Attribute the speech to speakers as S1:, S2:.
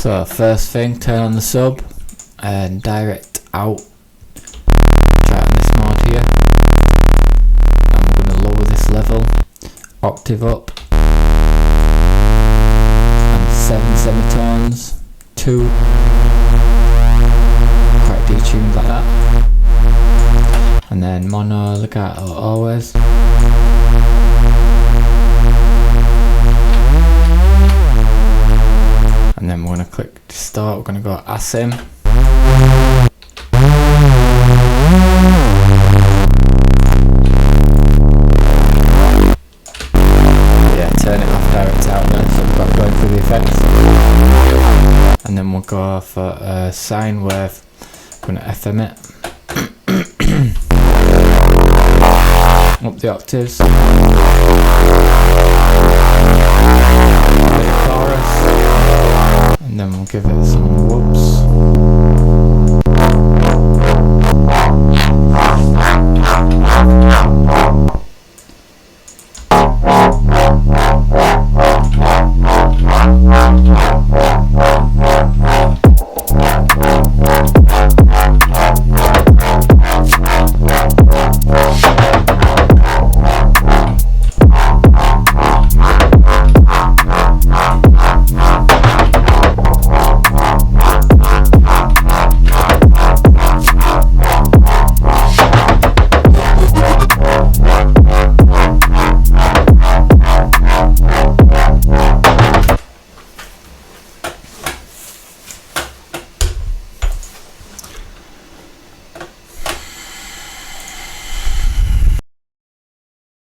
S1: So first thing, turn on the sub and direct out. Try it on this mode here. And we're going to lower this level, octave up, and 7 semitones, 2, quite detuned like that. And then mono, legato, always. And then we're going to click distort, we're going to go asim. Yeah, turn it off, direct out then, so we've got going through the effects. And then we'll go for a sine wave, we're going to FM it. Up the octaves. And then we'll give it some whoops.